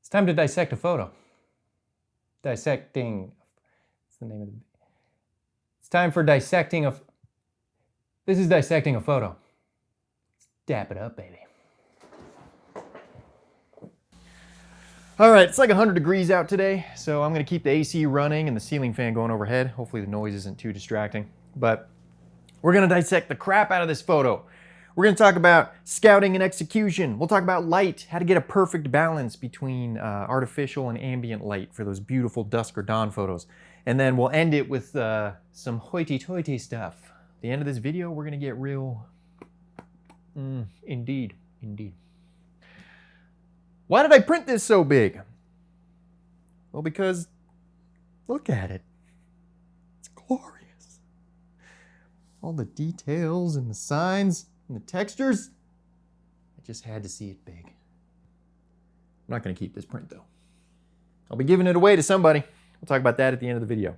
It's time to dissect a photo. Dissecting. What's the name of the... It's time for dissecting a... This is dissecting a photo. Let's dap it up, baby. All right, it's like 100 degrees out today, so I'm gonna keep the AC running and the ceiling fan going overhead. Hopefully the noise isn't too distracting. But we're gonna dissect the crap out of this photo. We're gonna talk about scouting and execution. We'll talk about light, how to get a perfect balance between artificial and ambient light for those beautiful dusk or dawn photos. And then we'll end it with some hoity-toity stuff. At the end of this video, we're gonna get real, indeed. Why did I print this so big? Well, because look at it. It's glorious. All the details and the signs and the textures. I just had to see it big. I'm not going to keep this print though. I'll be giving it away to somebody. We'll talk about that at the end of the video.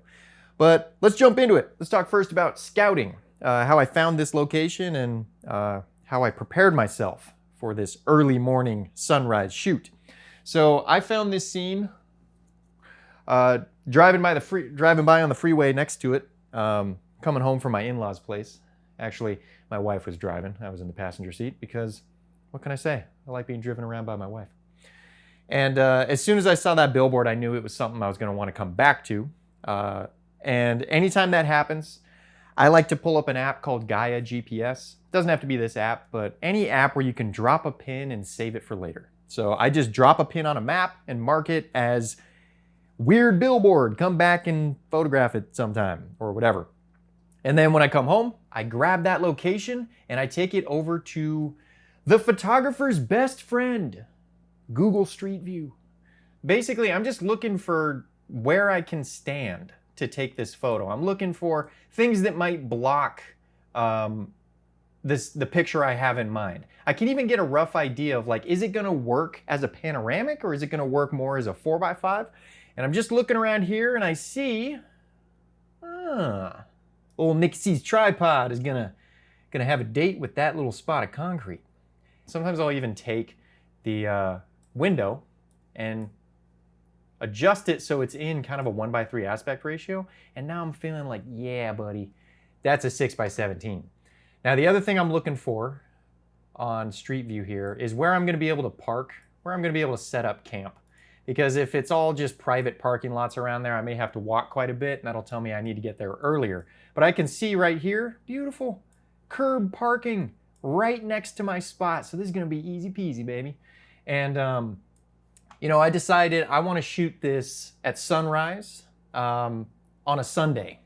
But let's jump into it. Let's talk first about scouting, how I found this location and how I prepared myself for this early morning sunrise shoot. So I found this scene driving by on the freeway next to it, coming home from my in-laws' place. Actually, my wife was driving. I was in the passenger seat because, what can I say? I like being driven around by my wife. And as soon as I saw that billboard, I knew it was something I was going to want to come back to. And anytime that happens, I like to pull up an app called Gaia GPS. It doesn't have to be this app, but any app where you can drop a pin and save it for later. So I just drop a pin on a map and mark it as weird billboard. Come back and photograph it sometime or whatever. And then when I come home, I grab that location and I take it over to the photographer's best friend, Google Street View. Basically, I'm just looking for where I can stand to take this photo. I'm looking for things that might block the picture I have in mind. I can even get a rough idea of like, is it gonna work as a panoramic or is it gonna work more as a 4x5? And I'm just looking around here and I see, old Nixie's tripod is gonna have a date with that little spot of concrete. Sometimes I'll even take the window and adjust it so it's in kind of a 1:3 aspect ratio. And now I'm feeling like, yeah, buddy, that's a 6:17. Now, the other thing I'm looking for on Street View here is where I'm gonna be able to park, where I'm gonna be able to set up camp. Because if it's all just private parking lots around there, I may have to walk quite a bit, and that'll tell me I need to get there earlier. But I can see right here, beautiful curb parking right next to my spot. So this is gonna be easy peasy, baby. And you know, I decided I wanna shoot this at sunrise on a Sunday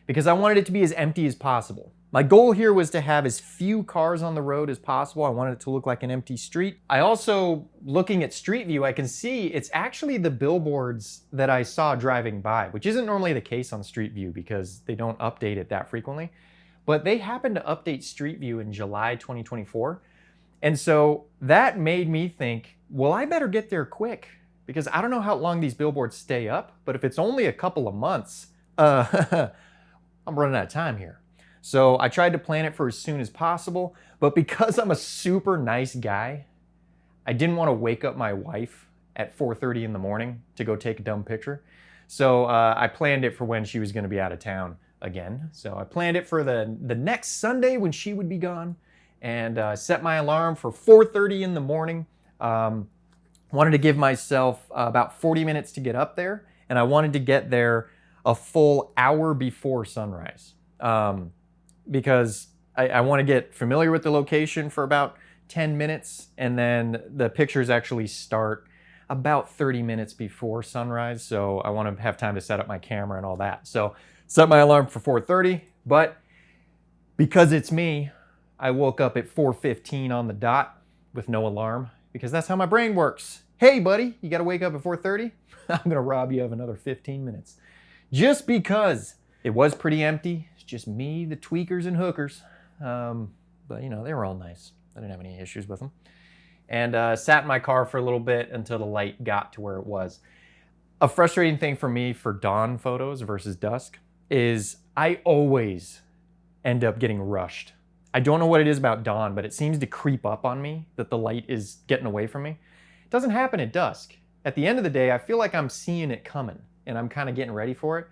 because I wanted it to be as empty as possible. My goal here was to have as few cars on the road as possible. I wanted it to look like an empty street. I also, looking at Street View, I can see it's actually the billboards that I saw driving by, which isn't normally the case on Street View because they don't update it that frequently. But they happened to update Street View in July 2024. And so that made me think, well, I better get there quick because I don't know how long these billboards stay up, but if it's only a couple of months, I'm running out of time here. So I tried to plan it for as soon as possible, but because I'm a super nice guy, I didn't want to wake up my wife at 4:30 in the morning to go take a dumb picture. So I planned it for when she was going to be out of town again. So I planned it for the next Sunday when she would be gone and set my alarm for 4:30 in the morning. Wanted to give myself about 40 minutes to get up there, and I wanted to get there a full hour before sunrise. Because I want to get familiar with the location for about 10 minutes, and then the pictures actually start about 30 minutes before sunrise, so I want to have time to set up my camera and all that. So set my alarm for 4:30, but because it's me, I woke up at 4:15 on the dot with no alarm, because that's how my brain works. Hey buddy, you gotta wake up at 4:30? I'm gonna rob you of another 15 minutes. Just because it was pretty empty. It's just me, the tweakers and hookers. But you know, they were all nice. I didn't have any issues with them. And sat in my car for a little bit until the light got to where it was. A frustrating thing for me for dawn photos versus dusk is I always end up getting rushed. I don't know what it is about dawn, but it seems to creep up on me that the light is getting away from me. It doesn't happen at dusk. at the end of the day, I feel like I'm seeing it coming and I'm kind of getting ready for it.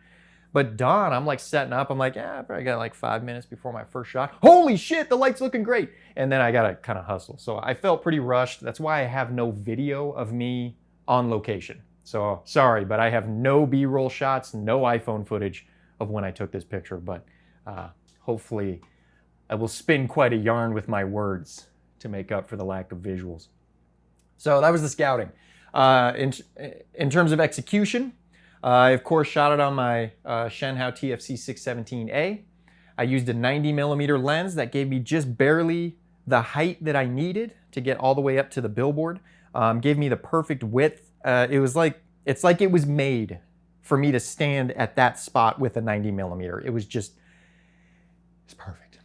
But dawn, I'm like setting up. I'm like, yeah, I probably got like 5 minutes before my first shot. Holy shit, the light's looking great. And then I got to kind of hustle. So I felt pretty rushed. That's why I have no video of me on location. So sorry, but I have no B-roll shots, no iPhone footage of when I took this picture. But hopefully I will spin quite a yarn with my words to make up for the lack of visuals. So that was the scouting. In terms of execution, I, of course, shot it on my Shenhao TFC 617A. I used a 90mm lens that gave me just barely the height that I needed to get all the way up to the billboard. Gave me the perfect width. It's like it was made for me to stand at that spot with a 90mm. It's perfect.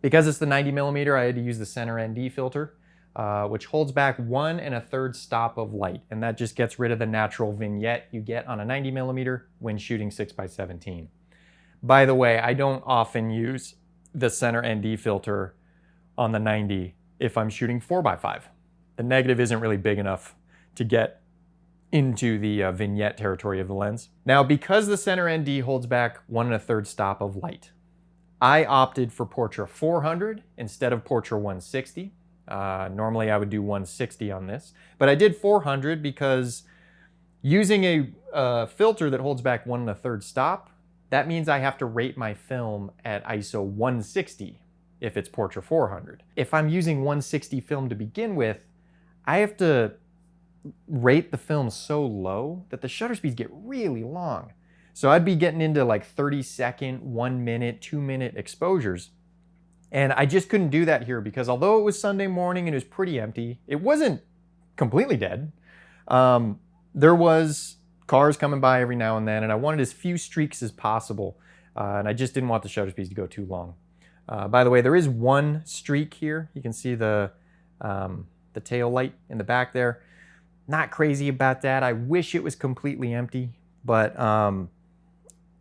Because it's the 90mm, I had to use the center ND filter, which holds back 1 1/3 stop of light. And that just gets rid of the natural vignette you get on a 90mm when shooting 6x17. By the way, I don't often use the center ND filter on the 90 if I'm shooting 4x5. The negative isn't really big enough to get into the vignette territory of the lens. Now, because the center ND holds back 1 1/3 stop of light, I opted for Portra 400 instead of Portra 160. Normally I would do 160 on this, but I did 400 because using a filter that holds back 1 1/3 stop, that means I have to rate my film at ISO 160 if it's Portra 400. If I'm using 160 film to begin with, I have to rate the film so low that the shutter speeds get really long. So I'd be getting into like 30-second, 1 minute, 2 minute exposures. And I just couldn't do that here because although it was Sunday morning and it was pretty empty, it wasn't completely dead. There was cars coming by every now and then, and I wanted as few streaks as possible. And I just didn't want the shutter speeds to go too long. By the way, there is one streak here. You can see the tail light in the back there. Not crazy about that. I wish it was completely empty, but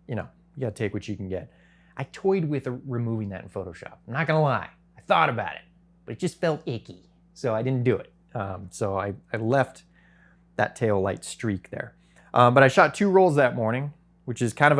you know, you gotta take what you can get. I toyed with removing that in Photoshop. I'm not gonna lie, I thought about it, but it just felt icky, so I didn't do it. So I left that tail light streak there. But I shot 2 rolls that morning, which is kind of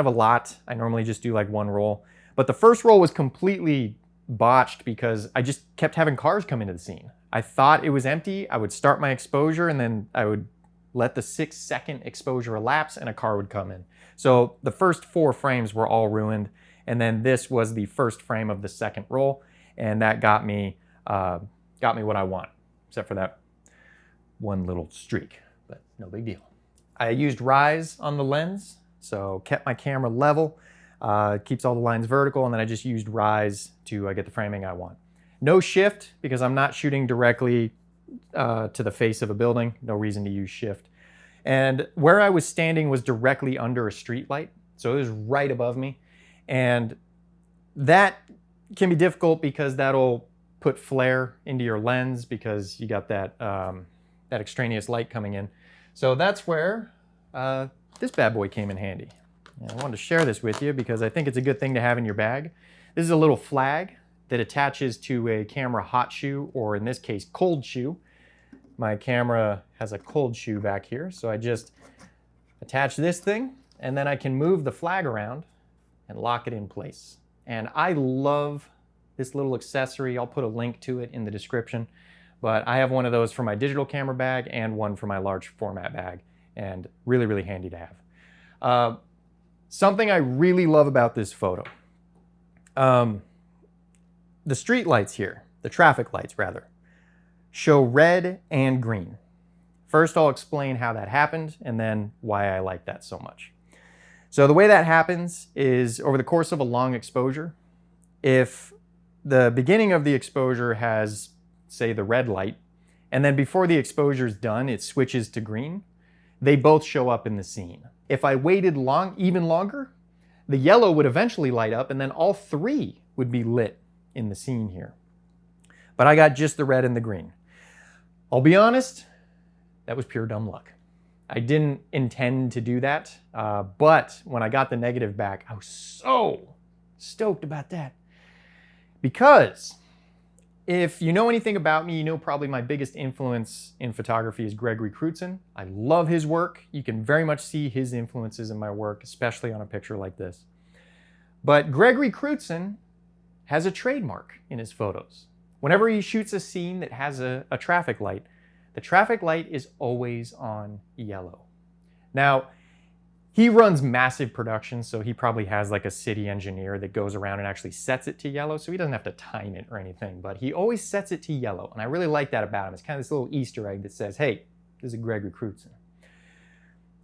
a lot. I normally just do like 1 roll, but the first roll was completely botched because I just kept having cars come into the scene. I thought it was empty. I would start my exposure and then I would let the 6-second exposure elapse and a car would come in. So the first 4 frames were all ruined. And then this was the first frame of the second roll. And that got me what I want, except for that 1 little streak, but no big deal. I used rise on the lens, so kept my camera level, keeps all the lines vertical, and then I just used rise to get the framing I want. No shift, because I'm not shooting directly to the face of a building. No reason to use shift. And where I was standing was directly under a street light, so it was right above me. And that can be difficult because that'll put flare into your lens because you got that, that extraneous light coming in. So that's where this bad boy came in handy. And I wanted to share this with you because I think it's a good thing to have in your bag. This is a little flag that attaches to a camera hot shoe, or in this case, cold shoe. My camera has a cold shoe back here, so I just attach this thing, and then I can move the flag around and lock it in place. And I love this little accessory. I'll put a link to it in the description, but I have one of those for my digital camera bag and one for my large format bag, and really, really handy to have. Something I really love about this photo. The street lights here, the traffic lights rather, show red and green. First, I'll explain how that happened and then why I like that so much. So the way that happens is over the course of a long exposure, if the beginning of the exposure has, say, the red light, and then before the exposure is done, it switches to green, they both show up in the scene. If I waited even longer, the yellow would eventually light up and then all 3 would be lit in the scene here. But I got just the red and the green. I'll be honest, that was pure dumb luck. I didn't intend to do that, but when I got the negative back, I was so stoked about that. Because If you know anything about me, you know probably my biggest influence in photography is Gregory Crewdson. I love his work. You can very much see his influences in my work, especially on a picture like this. But Gregory Crewdson has a trademark in his photos. Whenever he shoots a scene that has a traffic light, the traffic light is always on yellow. Now, he runs massive productions, so he probably has like a city engineer that goes around and actually sets it to yellow, so he doesn't have to time it or anything, but he always sets it to yellow, and I really like that about him. It's kind of this little Easter egg that says, hey, this is Gregory Crewdson.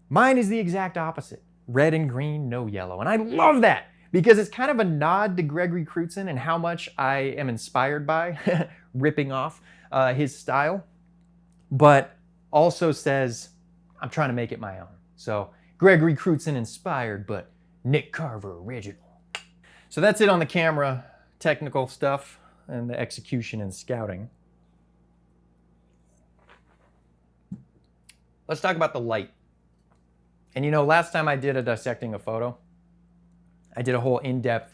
Mine is the exact opposite. Red and green, no yellow, and I love that because it's kind of a nod to Gregory Crewdson and how much I am inspired by, ripping off his style, but also says, I'm trying to make it my own. So Gregory Crewdson inspired, but Nick Carver original. So that's it on the camera, technical stuff, and the execution and scouting. Let's talk about the light. And you know, last time I did a dissecting a photo, I did a whole in-depth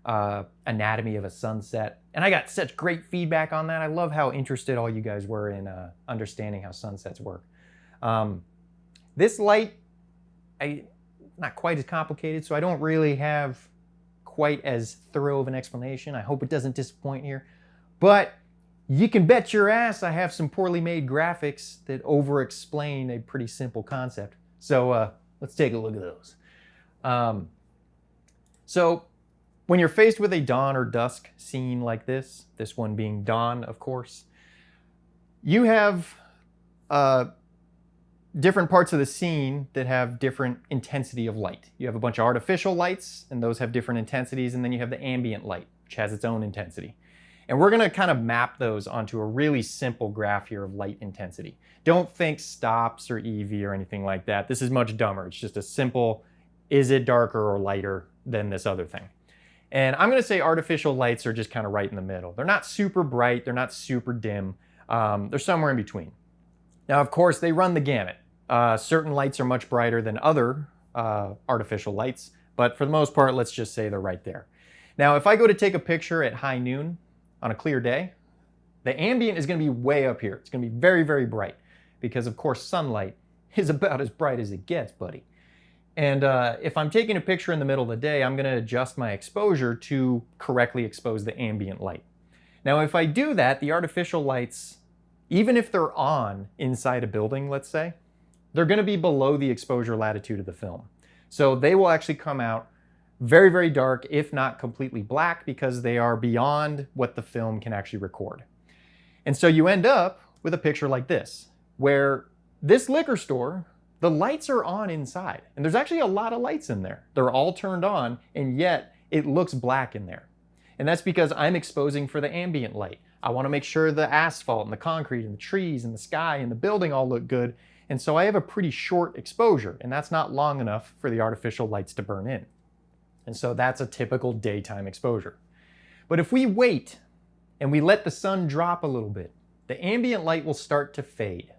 anatomy of a sunset, and I got such great feedback on that. I love how interested all you guys were in understanding how sunsets work. This light, not quite as complicated, so I don't really have quite as thorough of an explanation. I hope it doesn't disappoint here. But you can bet your ass I have some poorly made graphics that over-explain a pretty simple concept. So let's take a look at those. So when you're faced with a dawn or dusk scene like this one being dawn, of course, you have different parts of the scene that have different intensity of light. You have a bunch of artificial lights, and those have different intensities, and then you have the ambient light, which has its own intensity. And we're gonna kind of map those onto a really simple graph here of light intensity. Don't think stops or EV or anything like that. This is much dumber. It's just a simple, is it darker or lighter than this other thing? And I'm gonna say artificial lights are just kind of right in the middle. They're not super bright, they're not super dim, they're somewhere in between. Now, of course, they run the gamut. Certain lights are much brighter than other artificial lights, but for the most part, let's just say they're right there. Now, if I go to take a picture at high noon on a clear day, the ambient is gonna be way up here. It's gonna be very, very bright because, of course, sunlight is about as bright as it gets, buddy. And if I'm taking a picture in the middle of the day, I'm gonna adjust my exposure to correctly expose the ambient light. Now, if I do that, the artificial lights, even if they're on inside a building, let's say, they're gonna be below the exposure latitude of the film. So they will actually come out very, very dark, if not completely black, because they are beyond what the film can actually record. And so you end up with a picture like this, where this liquor store, the lights are on inside. And there's actually a lot of lights in there. They're all turned on, and yet it looks black in there. And that's because I'm exposing for the ambient light. I wanna make sure the asphalt and the concrete and the trees and the sky and the building all look good. And so I have a pretty short exposure, and that's not long enough for the artificial lights to burn in. And so that's a typical daytime exposure. But if we wait and we let the sun drop a little bit, the ambient light will start to fade.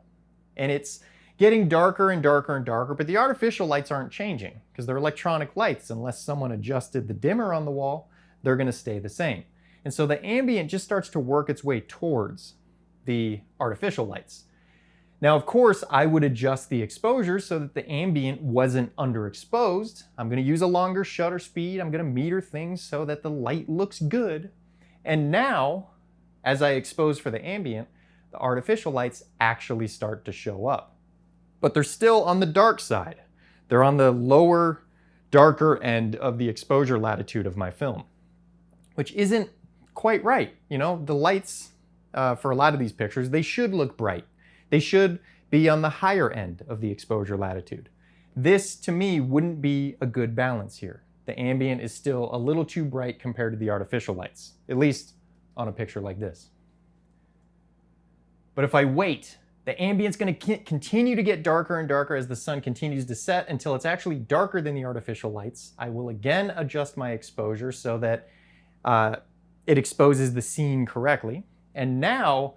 And it's getting darker and darker and darker, but the artificial lights aren't changing because they're electronic lights. Unless someone adjusted the dimmer on the wall, they're gonna stay the same. And so the ambient just starts to work its way towards the artificial lights. Now, of course, I would adjust the exposure so that the ambient wasn't underexposed. I'm gonna use a longer shutter speed. I'm gonna meter things so that the light looks good. And now, as I expose for the ambient, the artificial lights actually start to show up. But they're still on the dark side. They're on the lower, darker end of the exposure latitude of my film, which isn't quite right. You know, the lights for a lot of these pictures, they should look bright. They should be on the higher end of the exposure latitude. This, to me, wouldn't be a good balance here. The ambient is still a little too bright compared to the artificial lights, at least on a picture like this. But if I wait, the ambient's gonna continue to get darker and darker as the sun continues to set until it's actually darker than the artificial lights. I will again adjust my exposure so that it exposes the scene correctly. And now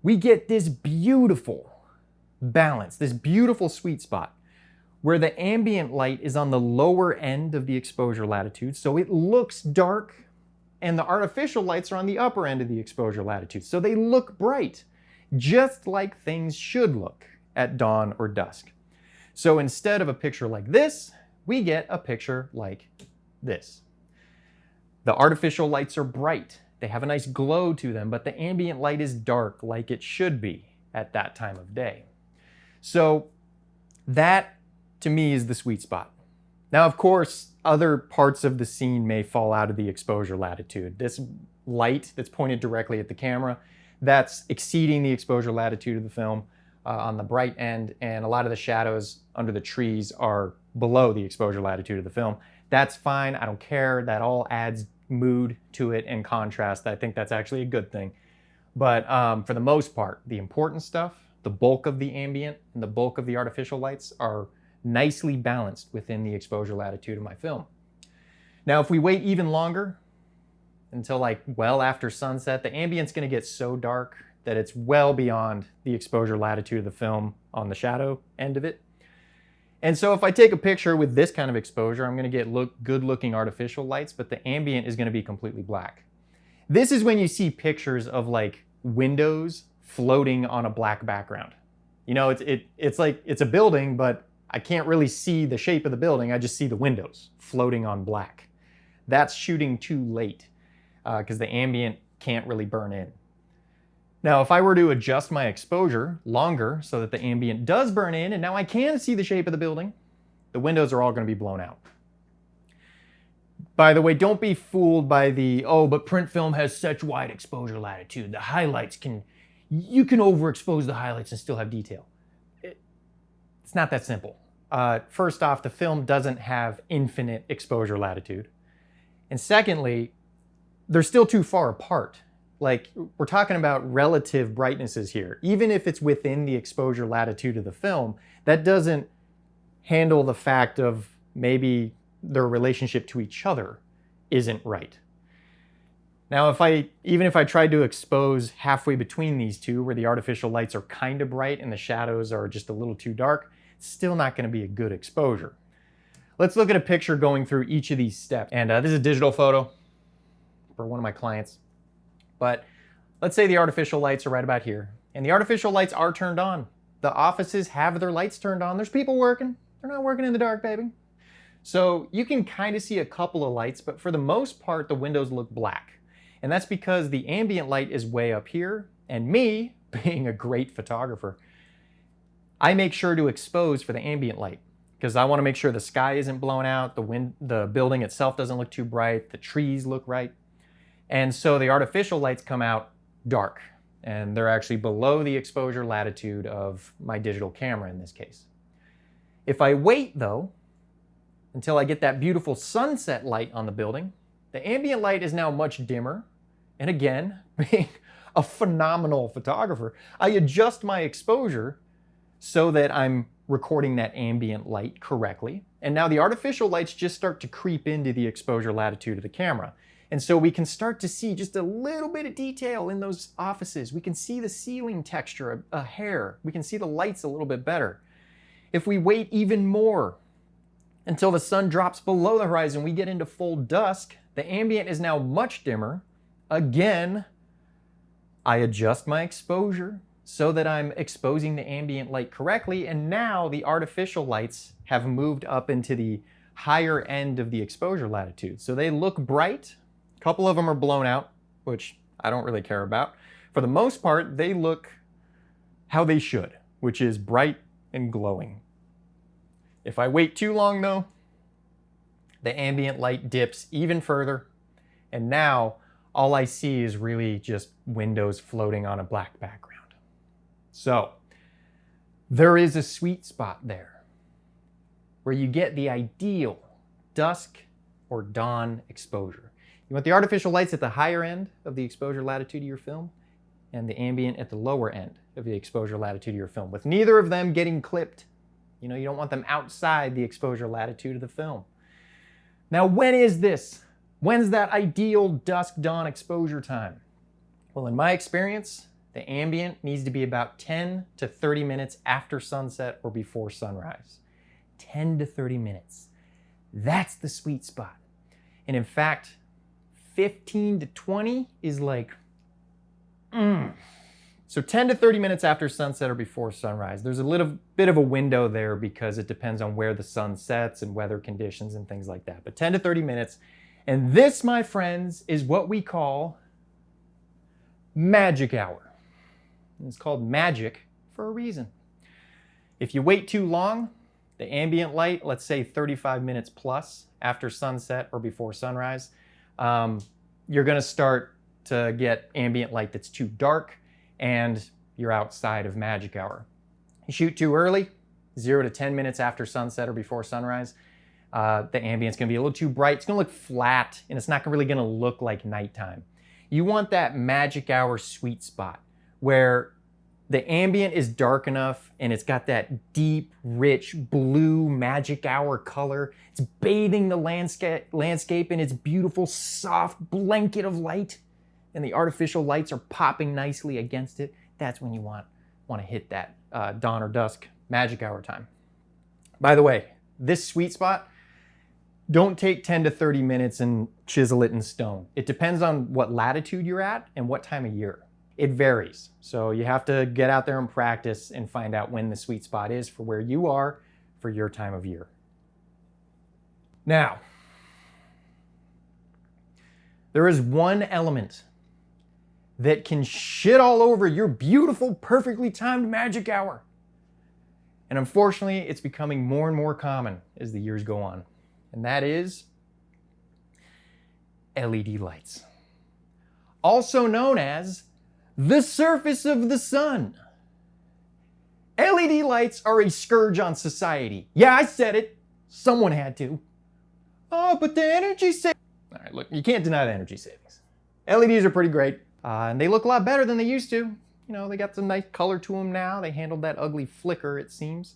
we get this beautiful balance, this beautiful sweet spot where the ambient light is on the lower end of the exposure latitude. So it looks dark, and the artificial lights are on the upper end of the exposure latitude. So they look bright, just like things should look at dawn or dusk. So instead of a picture like this, we get a picture like this. The artificial lights are bright. They have a nice glow to them, but the ambient light is dark like it should be at that time of day. So that, to me, is the sweet spot. Now, of course, other parts of the scene may fall out of the exposure latitude. This light that's pointed directly at the camera, that's exceeding the exposure latitude of the film on the bright end, and a lot of the shadows under the trees are below the exposure latitude of the film. That's fine, I don't care. That all adds mood to it and contrast. I think that's actually a good thing. But for the most part, the important stuff, the bulk of the ambient and the bulk of the artificial lights are nicely balanced within the exposure latitude of my film. Now, if we wait even longer, until like well after sunset, the ambient's gonna get so dark that it's well beyond the exposure latitude of the film on the shadow end of it. And so if I take a picture with this kind of exposure, I'm gonna get good looking artificial lights, but the ambient is gonna be completely black. This is when you see pictures of like windows floating on a black background. You know, it's like, it's a building, but I can't really see the shape of the building. I just see the windows floating on black. That's shooting too late because the ambient can't really burn in. Now, if I were to adjust my exposure longer so that the ambient does burn in and now I can see the shape of the building, the windows are all going to be blown out. By the way, don't be fooled by the, oh, but print film has such wide exposure latitude. The highlights you can overexpose the highlights and still have detail. It's not that simple. First off, the film doesn't have infinite exposure latitude. And secondly, they're still too far apart. Like, we're talking about relative brightnesses here. Even if it's within the exposure latitude of the film, that doesn't handle the fact of maybe their relationship to each other isn't right. Now, even if I tried to expose halfway between these two, where the artificial lights are kind of bright and the shadows are just a little too dark, it's still not going to be a good exposure. Let's look at a picture going through each of these steps. And this is a digital photo for one of my clients. But let's say the artificial lights are right about here. And the artificial lights are turned on. The offices have their lights turned on. There's people working. They're not working in the dark, baby. So you can kind of see a couple of lights, but for the most part, the windows look black. And that's because the ambient light is way up here. And me, being a great photographer, I make sure to expose for the ambient light because I want to make sure the sky isn't blown out, the building itself doesn't look too bright, the trees look right. And so the artificial lights come out dark, and they're actually below the exposure latitude of my digital camera in this case. If I wait though, until I get that beautiful sunset light on the building, the ambient light is now much dimmer. And again, being a phenomenal photographer, I adjust my exposure so that I'm recording that ambient light correctly. And now the artificial lights just start to creep into the exposure latitude of the camera. And so we can start to see just a little bit of detail in those offices. We can see the ceiling texture, a hair. We can see the lights a little bit better. If we wait even more until the sun drops below the horizon, we get into full dusk. The ambient is now much dimmer. Again, I adjust my exposure so that I'm exposing the ambient light correctly. And now the artificial lights have moved up into the higher end of the exposure latitude. So they look bright. A couple of them are blown out, which I don't really care about. For the most part, they look how they should, which is bright and glowing. If I wait too long though, the ambient light dips even further. And now all I see is really just windows floating on a black background. So there is a sweet spot there where you get the ideal dusk or dawn exposure. You want the artificial lights at the higher end of the exposure latitude of your film and the ambient at the lower end of the exposure latitude of your film, with neither of them getting clipped. You know, you don't want them outside the exposure latitude of the film. Now, when is this? When's that ideal dusk-dawn exposure time? Well, in my experience, the ambient needs to be about 10 to 30 minutes after sunset or before sunrise. 10 to 30 minutes. That's the sweet spot. And in fact, 15 to 20 is like, So 10 to 30 minutes after sunset or before sunrise. There's a little bit of a window there because it depends on where the sun sets and weather conditions and things like that. But 10 to 30 minutes. And this, my friends, is what we call magic hour. And it's called magic for a reason. If you wait too long, the ambient light, let's say 35 minutes plus after sunset or before sunrise, you're going to start to get ambient light that's too dark, and you're outside of magic hour. You shoot too early, 0 to 10 minutes after sunset or before sunrise, the ambient's gonna be a little too bright. It's gonna look flat, and it's not really gonna look like nighttime. You want that magic hour sweet spot where the ambient is dark enough and it's got that deep, rich blue magic hour color. It's bathing the landscape in its beautiful, soft blanket of light, and the artificial lights are popping nicely against it. That's when you want to hit that dawn or dusk magic hour time. By the way, this sweet spot, don't take 10 to 30 minutes and chisel it in stone. It depends on what latitude you're at and what time of year. It varies. So you have to get out there and practice and find out when the sweet spot is for where you are for your time of year. Now, there is one element that can shit all over your beautiful, perfectly timed magic hour. And unfortunately, it's becoming more and more common as the years go on. And that is LED lights. Also known as the surface of the sun. LED lights are a scourge on society. Yeah, I said it. Someone had to. Oh, but the energy savings. All right, look, you can't deny the energy savings. LEDs are pretty great. And they look a lot better than they used to. You know, they got some nice color to them now. They handled that ugly flicker, it seems.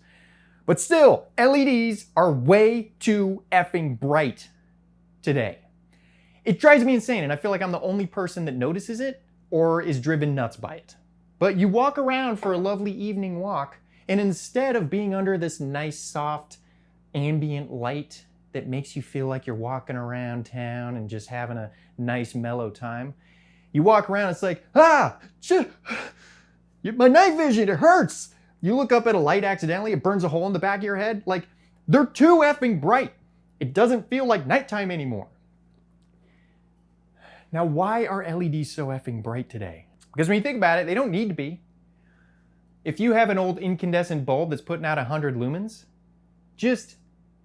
But still, LEDs are way too effing bright today. It drives me insane, and I feel like I'm the only person that notices it or is driven nuts by it. But you walk around for a lovely evening walk, and instead of being under this nice, soft, ambient light that makes you feel like you're walking around town and just having a nice, mellow time, you walk around, it's like, my night vision, it hurts. You look up at a light accidentally, it burns a hole in the back of your head. Like, they're too effing bright. It doesn't feel like nighttime anymore. Now, why are LEDs so effing bright today? Because when you think about it, they don't need to be. If you have an old incandescent bulb that's putting out 100 lumens, just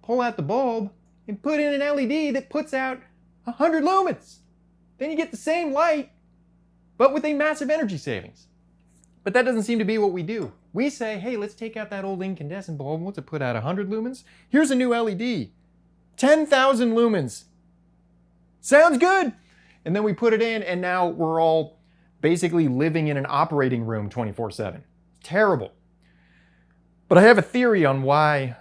pull out the bulb and put in an LED that puts out 100 lumens. Then you get the same light, but with a massive energy savings. But that doesn't seem to be what we do. We say, hey, let's take out that old incandescent bulb. What's it put out, 100 lumens? Here's a new LED, 10,000 lumens. Sounds good. And then we put it in, and now we're all basically living in an operating room 24/7. Terrible. But I have a theory on why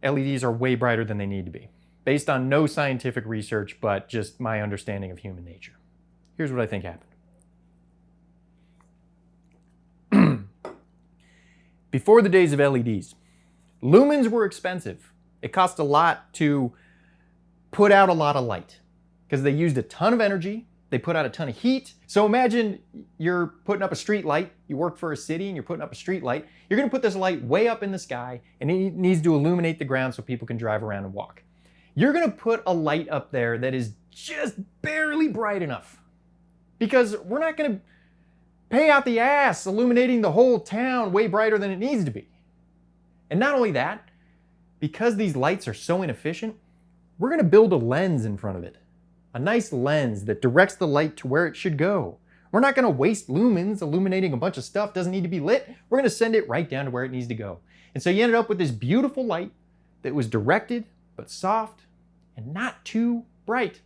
LEDs are way brighter than they need to be, based on no scientific research, but just my understanding of human nature. Here's what I think happened. Before the days of LEDs, lumens were expensive. It cost a lot to put out a lot of light because they used a ton of energy. They put out a ton of heat. So imagine you're putting up a street light. You work for a city and you're putting up a street light. You're going to put this light way up in the sky, and it needs to illuminate the ground so people can drive around and walk. You're going to put a light up there that is just barely bright enough, because we're not going to pay out the ass illuminating the whole town way brighter than it needs to be. And not only that, because these lights are so inefficient, we're going to build a lens in front of it. A nice lens that directs the light to where it should go. We're not going to waste lumens illuminating a bunch of stuff that doesn't need to be lit. We're going to send it right down to where it needs to go. And so you ended up with this beautiful light that was directed, but soft and not too bright.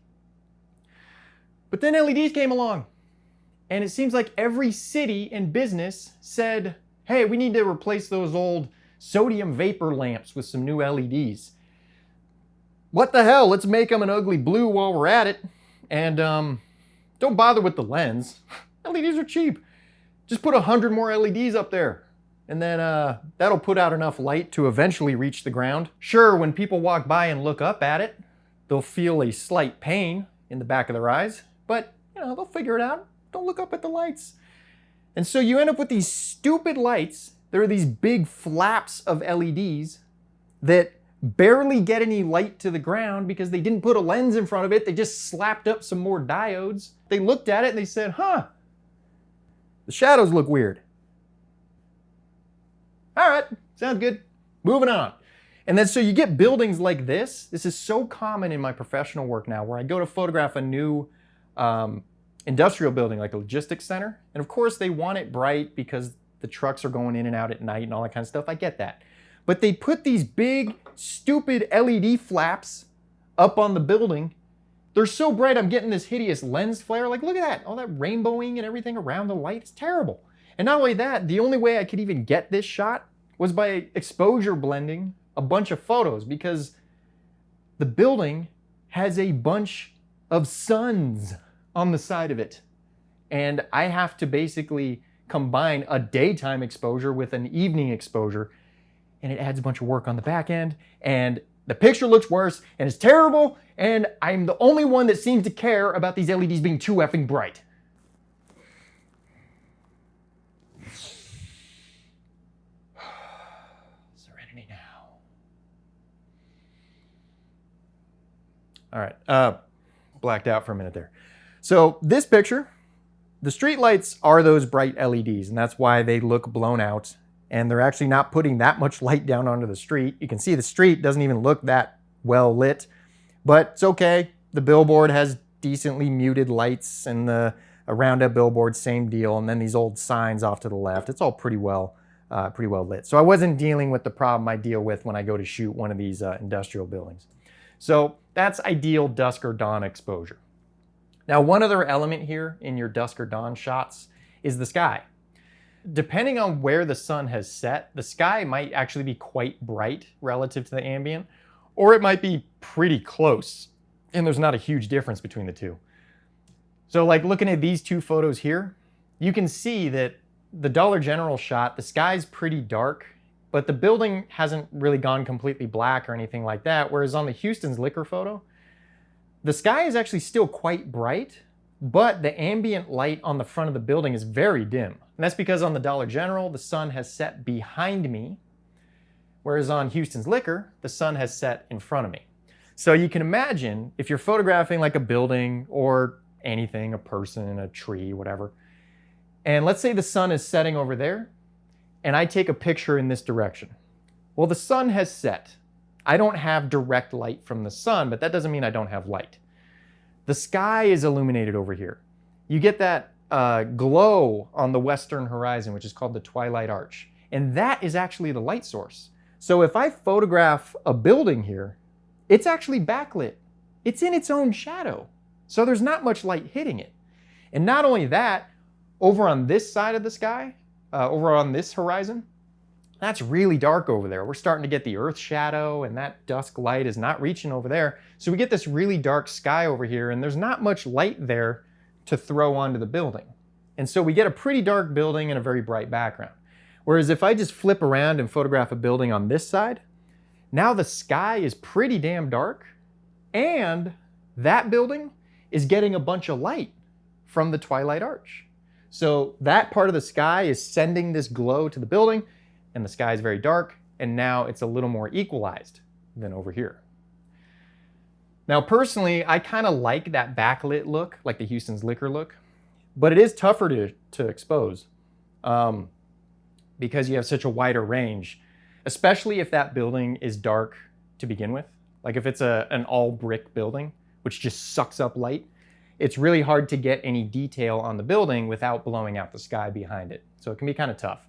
But then LEDs came along. And it seems like every city and business said, hey, we need to replace those old sodium vapor lamps with some new LEDs. What the hell? Let's make them an ugly blue while we're at it. And don't bother with the lens. LEDs are cheap. Just put 100 more LEDs up there. And then that'll put out enough light to eventually reach the ground. Sure, when people walk by and look up at it, they'll feel a slight pain in the back of their eyes, but you know, they'll figure it out. Don't look up at the lights. And so you end up with these stupid lights. There are these big flaps of LEDs that barely get any light to the ground because they didn't put a lens in front of it. They just slapped up some more diodes. They looked at it and they said, huh, the shadows look weird. All right, sounds good. Moving on. And then so you get buildings like this. This is so common in my professional work now, where I go to photograph a new industrial building like a logistics center. And of course they want it bright because the trucks are going in and out at night and all that kind of stuff. I get that. But they put these big, stupid LED flaps up on the building. They're so bright, I'm getting this hideous lens flare. Like, look at that, all that rainbowing and everything around the light. It's terrible. And not only that, the only way I could even get this shot was by exposure blending a bunch of photos, because the building has a bunch of suns on the side of it. And I have to basically combine a daytime exposure with an evening exposure, and it adds a bunch of work on the back end, and the picture looks worse, and it's terrible, and I'm the only one that seems to care about these LEDs being too effing bright. Serenity now. All right, blacked out for a minute there. So this picture, the street lights are those bright LEDs, and that's why they look blown out, and they're actually not putting that much light down onto the street. You can see the street doesn't even look that well lit, but it's okay. The billboard has decently muted lights, and the Roundup billboard, same deal, and then these old signs off to the left. It's all pretty well lit. So I wasn't dealing with the problem I deal with when I go to shoot one of these industrial buildings. So that's ideal dusk or dawn exposure. Now, one other element here in your dusk or dawn shots is the sky. Depending on where the sun has set, the sky might actually be quite bright relative to the ambient, or it might be pretty close, and there's not a huge difference between the two. So like looking at these two photos here, you can see that the Dollar General shot, the sky's pretty dark, but the building hasn't really gone completely black or anything like that, whereas on the Houston's Liquor photo, the sky is actually still quite bright, but the ambient light on the front of the building is very dim. And that's because on the Dollar General, the sun has set behind me, whereas on Houston's Liquor, the sun has set in front of me. So you can imagine if you're photographing like a building or anything, a person, a tree, whatever, and let's say the sun is setting over there, and I take a picture in this direction. Well, the sun has set. I don't have direct light from the sun, but that doesn't mean I don't have light. The sky is illuminated over here. You get that glow on the western horizon, which is called the twilight arch. And that is actually the light source. So if I photograph a building here, it's actually backlit. It's in its own shadow. So there's not much light hitting it. And not only that, over on this side of the sky, over on this horizon, that's really dark over there. We're starting to get the earth shadow, and that dusk light is not reaching over there. So we get this really dark sky over here, and there's not much light there to throw onto the building. And so we get a pretty dark building and a very bright background. Whereas if I just flip around and photograph a building on this side, now the sky is pretty damn dark, and that building is getting a bunch of light from the twilight arch. So that part of the sky is sending this glow to the building, and the sky is very dark, and now it's a little more equalized than over here. Now, personally, I kind of like that backlit look, like the Houston's Liquor look, but it is tougher to expose because you have such a wider range, especially if that building is dark to begin with. Like if it's an all brick building, which just sucks up light, it's really hard to get any detail on the building without blowing out the sky behind it. So it can be kind of tough.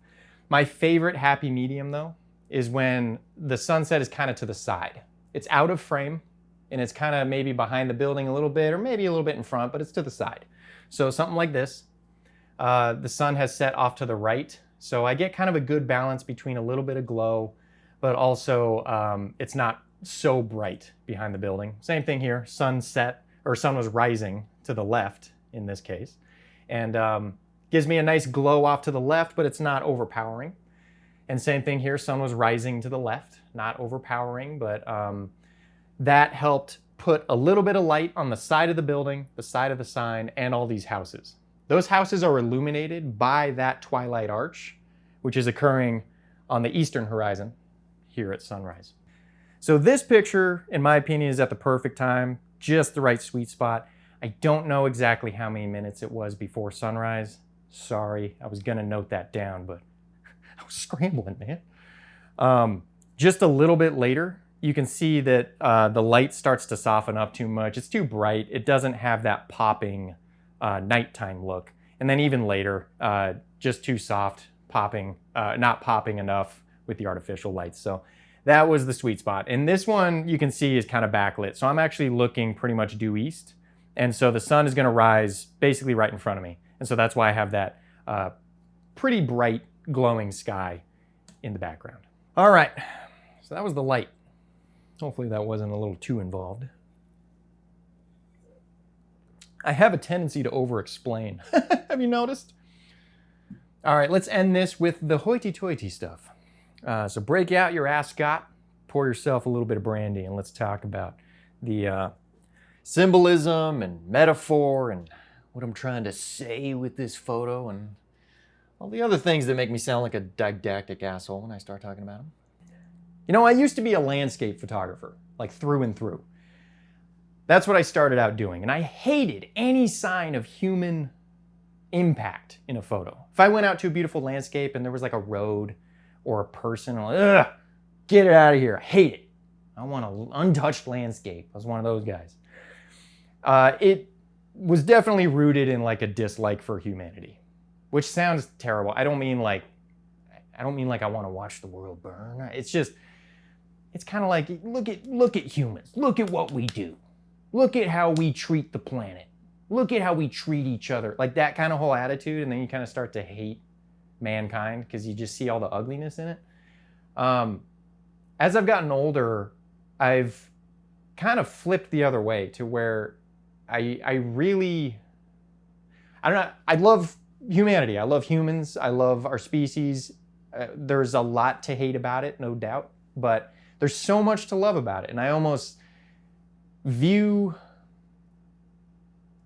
My favorite happy medium, though, is when the sunset is kind of to the side. It's out of frame, and it's kind of maybe behind the building a little bit, or maybe a little bit in front, but it's to the side. So something like this. The sun has set off to the right, so I get kind of a good balance between a little bit of glow, but also it's not so bright behind the building. Same thing here, sun set, or sun was rising to the left in this case. And gives me a nice glow off to the left, but it's not overpowering. And same thing here, sun was rising to the left, not overpowering, but that helped put a little bit of light on the side of the building, the side of the sign, and all these houses. Those houses are illuminated by that twilight arch, which is occurring on the eastern horizon here at sunrise. So this picture, in my opinion, is at the perfect time, just the right sweet spot. I don't know exactly how many minutes it was before sunrise. Sorry, I was gonna note that down, but I was scrambling, man. Just a little bit later, you can see that the light starts to soften up too much. It's too bright. It doesn't have that popping nighttime look. And then even later, just too soft, popping, not popping enough with the artificial lights. So that was the sweet spot. And this one you can see is kind of backlit. So I'm actually looking pretty much due east. And so the sun is gonna rise basically right in front of me. And so that's why I have that pretty bright glowing sky in the background. All right, so that was the light. Hopefully that wasn't a little too involved. I have a tendency to over-explain. Have you noticed? All right, let's end this with the hoity-toity stuff. So break out your ascot, pour yourself a little bit of brandy, and let's talk about the symbolism and metaphor and what I'm trying to say with this photo and all the other things that make me sound like a didactic asshole when I start talking about them. You know, I used to be a landscape photographer, like through and through. That's what I started out doing, and I hated any sign of human impact in a photo. If I went out to a beautiful landscape and there was like a road or a person, I'm like, ugh, get it out of here, I hate it. I want an untouched landscape. I was one of those guys. It was definitely rooted in like a dislike for humanity, which sounds terrible. I don't mean like I want to watch the world burn. It's just, it's kind of like, look at humans. Look at what we do. Look at how we treat the planet. Look at how we treat each other. Like that kind of whole attitude, and then you kind of start to hate mankind because you just see all the ugliness in it. As I've gotten older, I've kind of flipped the other way to where I love humanity. I love humans. I love our species. There's a lot to hate about it, no doubt, but there's so much to love about it. And I almost view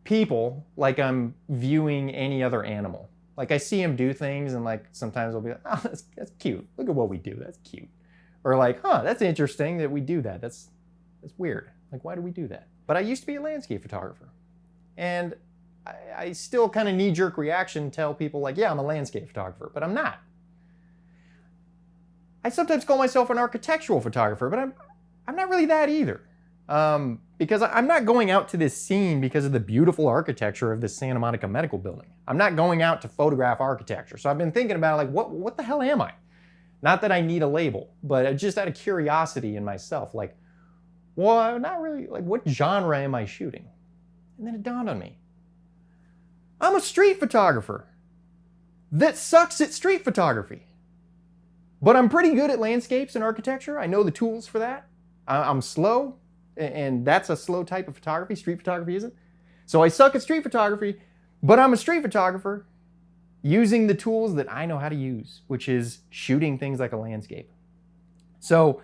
people like I'm viewing any other animal. Like I see them do things and like sometimes I'll be like, oh, that's cute. Look at what we do. That's cute. Or like, huh, that's interesting that we do that. That's weird. Like, why do we do that? But I used to be a landscape photographer. And I still kind of knee-jerk reaction tell people like, yeah, I'm a landscape photographer, but I'm not. I sometimes call myself an architectural photographer, but I'm not really that either. Because I'm not going out to this scene because of the beautiful architecture of this Santa Monica medical building. I'm not going out to photograph architecture. So I've been thinking about like, what the hell am I? Not that I need a label, but just out of curiosity in myself, like, well, not really, like what genre am I shooting? And then it dawned on me. I'm a street photographer that sucks at street photography. But I'm pretty good at landscapes and architecture. I know the tools for that. I'm slow, and that's a slow type of photography. Street photography isn't. So I suck at street photography, but I'm a street photographer using the tools that I know how to use, which is shooting things like a landscape. So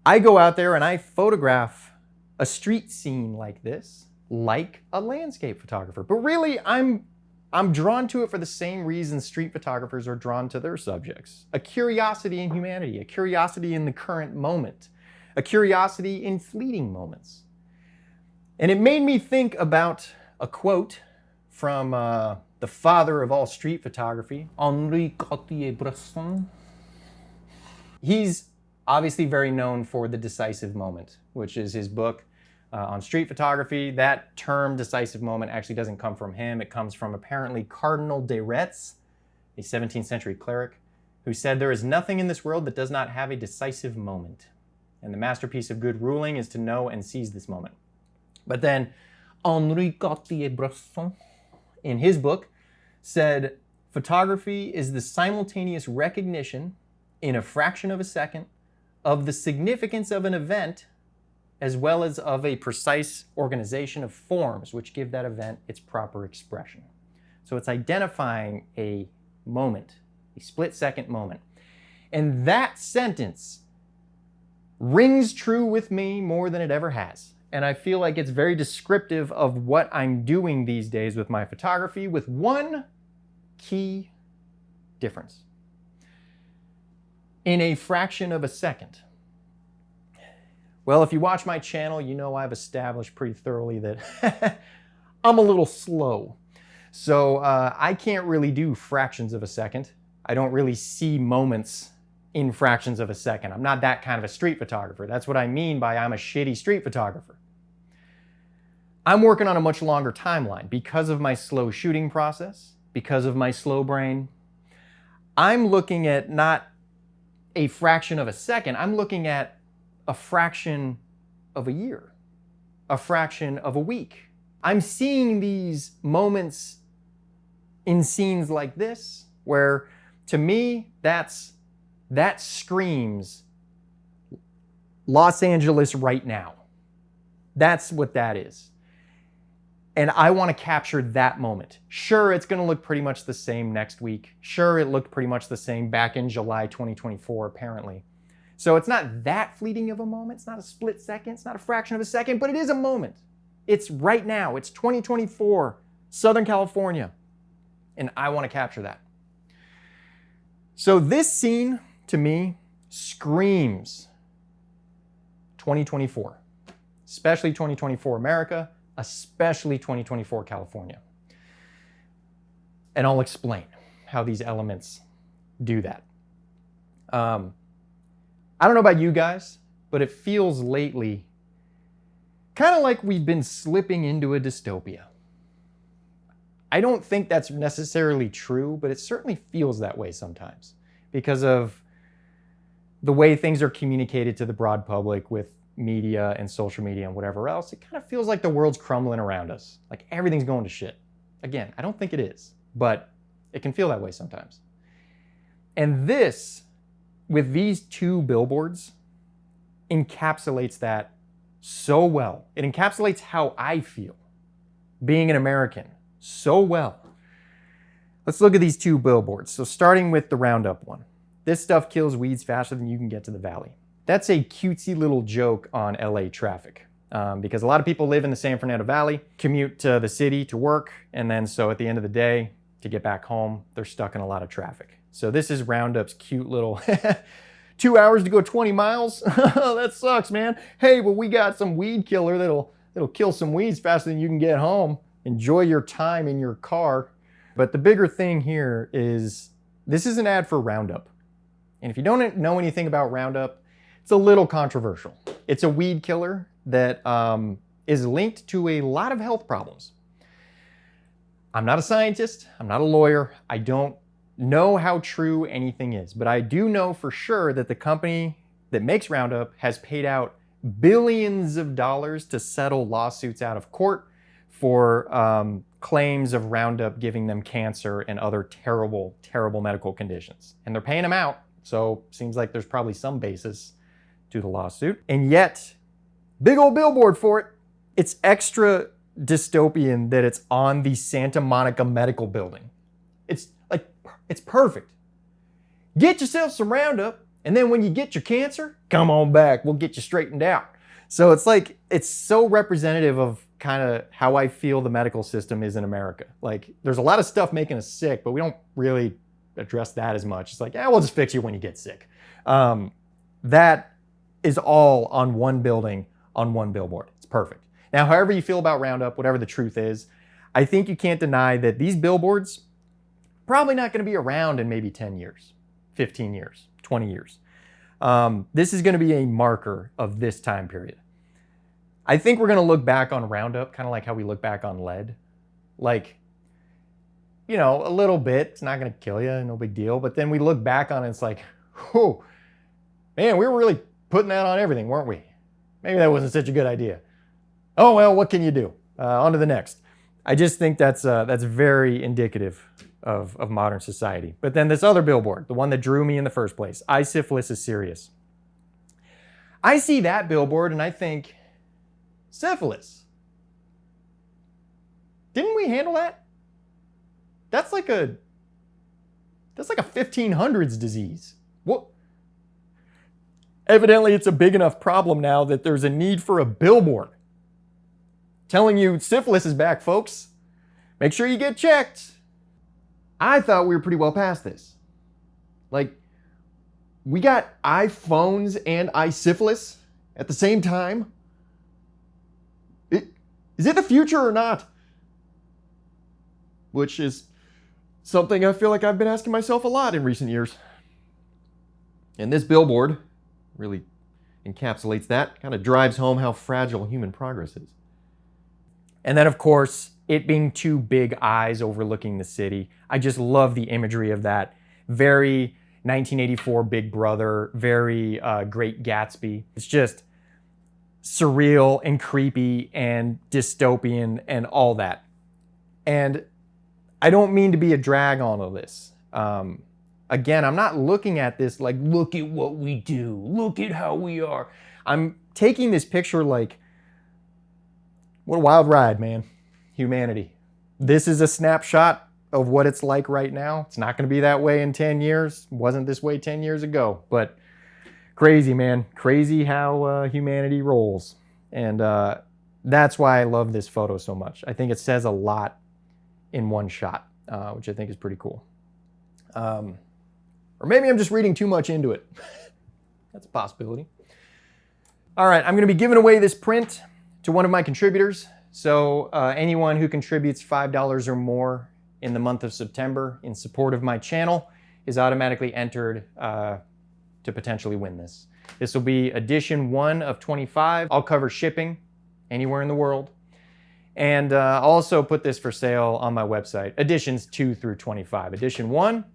I go out there and I photograph a street scene like this, like a landscape photographer. But really, I'm drawn to it for the same reason street photographers are drawn to their subjects. A curiosity in humanity, a curiosity in the current moment, a curiosity in fleeting moments. And it made me think about a quote from the father of all street photography, Henri Cartier-Bresson. He's obviously very known for The Decisive Moment, which is his book on street photography. That term, decisive moment, actually doesn't come from him. It comes from apparently Cardinal de Retz, a 17th century cleric, who said, "There is nothing in this world that does not have a decisive moment. And the masterpiece of good ruling is to know and seize this moment." But then Henri Cartier-Bresson, in his book, said, "Photography is the simultaneous recognition in a fraction of a second of the significance of an event as well as of a precise organization of forms which give that event its proper expression." So it's identifying a moment, a split-second moment. And that sentence rings true with me more than it ever has. and I feel like it's very descriptive of what I'm doing these days with my photography, with one key difference. In a fraction of a second. Well, if you watch my channel, you know I've established pretty thoroughly that I'm a little slow. So I can't really do fractions of a second. I don't really see moments in fractions of a second. I'm not that kind of a street photographer. That's what I mean by I'm a shitty street photographer. I'm working on a much longer timeline because of my slow shooting process, because of my slow brain. I'm looking at not a fraction of a second, I'm looking at a fraction of a year, a fraction of a week. I'm seeing these moments in scenes like this, where to me, that screams Los Angeles right now. That's what that is. And I want to capture that moment. Sure, it's going to look pretty much the same next week. Sure, it looked pretty much the same back in July 2024, apparently. So it's not that fleeting of a moment. It's not a split second. It's not a fraction of a second, but it is a moment. It's right now. It's 2024, Southern California. And I want to capture that. So this scene, to me, screams 2024, especially 2024 America, especially 2024 California. And I'll explain how these elements do that. I don't know about you guys, but it feels lately kind of like we've been slipping into a dystopia. I don't think that's necessarily true, but it certainly feels that way sometimes because of the way things are communicated to the broad public with media and social media and whatever else. It kind of feels like the world's crumbling around us, like everything's going to shit. Again, I don't think it is, but it can feel that way sometimes. And this, with these two billboards, encapsulates that so well. It encapsulates how I feel being an American so well. Let's look at these two billboards. So starting with the Roundup one. This stuff kills weeds faster than you can get to the valley. That's a cutesy little joke on LA traffic because a lot of people live in the San Fernando Valley, commute to the city to work, and then so at the end of the day, to get back home, they're stuck in a lot of traffic. So this is Roundup's cute little 2 hours to go 20 miles. That sucks, man. Hey, well, we got some weed killer that'll kill some weeds faster than you can get home. Enjoy your time in your car. But the bigger thing here is this is an ad for Roundup. And if you don't know anything about Roundup, it's a little controversial. It's a weed killer that is linked to a lot of health problems. I'm not a scientist. I'm not a lawyer. I don't know how true anything is, but I do know for sure that the company that makes Roundup has paid out billions of dollars to settle lawsuits out of court for claims of Roundup giving them cancer and other terrible, terrible medical conditions. And they're paying them out, so seems like there's probably some basis to the lawsuit. And yet, big old billboard for it. It's extra dystopian that it's on the Santa Monica Medical Building. It's perfect. Get yourself some Roundup, and then when you get your cancer, come on back. We'll get you straightened out. So it's like, it's so representative of kind of how I feel the medical system is in America. Like, there's a lot of stuff making us sick, but we don't really address that as much. It's like, yeah, we'll just fix you when you get sick. That is all on one building, on one billboard. It's perfect. Now, however you feel about Roundup, whatever the truth is, I think you can't deny that these billboards probably not going to be around in maybe 10 years, 15 years, 20 years. This is going to be a marker of this time period. I think we're going to look back on Roundup kind of like how we look back on lead. Like, you know, a little bit. It's not going to kill you, no big deal. But then we look back on it, it's like, whew, man, we were really putting that on everything, weren't we? Maybe that wasn't such a good idea. Oh, well, what can you do? On to the next. I just think that's very indicative of modern society. But then this other billboard, the one that drew me in the first place, eye syphilis is serious. I see that billboard and I think, syphilis. Didn't we handle that? That's like a 1500s disease. What? Evidently, it's a big enough problem now that there's a need for a billboard telling you syphilis is back, folks. Make sure you get checked. I thought we were pretty well past this. Like, we got iPhones and iSyphilis at the same time? Is it the future or not? Which is something I feel like I've been asking myself a lot in recent years. And this billboard really encapsulates that, kind of drives home how fragile human progress is. And then, of course, it being two big eyes overlooking the city. I just love the imagery of that. Very 1984 Big Brother, very Great Gatsby. It's just surreal and creepy and dystopian and all that. And I don't mean to be a drag on all this. Again, I'm not looking at this like, look at what we do, look at how we are. I'm taking this picture like, what a wild ride, man. Humanity. This is a snapshot of what it's like right now. It's not going to be that way in 10 years. It wasn't this way 10 years ago, but crazy, man. Crazy how humanity rolls. And that's why I love this photo so much. I think it says a lot in one shot, which I think is pretty cool. Or maybe I'm just reading too much into it. That's a possibility. All right, I'm going to be giving away this print to one of my contributors. So anyone who contributes $5 or more in the month of September in support of my channel is automatically entered to potentially win this. This will be edition 1 of 25. I'll cover shipping anywhere in the world. And I'll also put this for sale on my website, editions 2 through 25. Edition 1,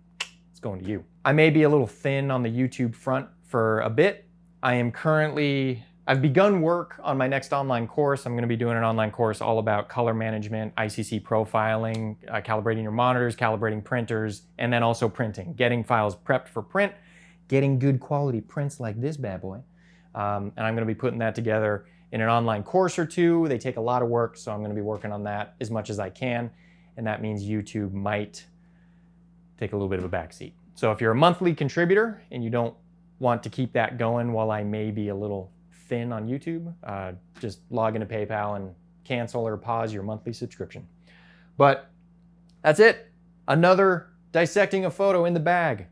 it's going to you. I may be a little thin on the YouTube front for a bit. I've begun work on my next online course. I'm going to be doing an online course all about color management, ICC profiling, calibrating your monitors, calibrating printers, and then also printing, getting files prepped for print, getting good quality prints like this bad boy. And I'm going to be putting that together in an online course or two. They take a lot of work, so I'm going to be working on that as much as I can. And that means YouTube might take a little bit of a backseat. So if you're a monthly contributor and you don't want to keep that going while I may be a little thin on YouTube, just log into PayPal and cancel or pause your monthly subscription. But that's it. Another dissecting a photo in the bag.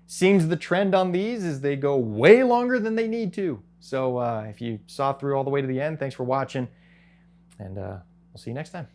Seems the trend on these is they go way longer than they need to. So if you saw through all the way to the end, thanks for watching, and we'll see you next time.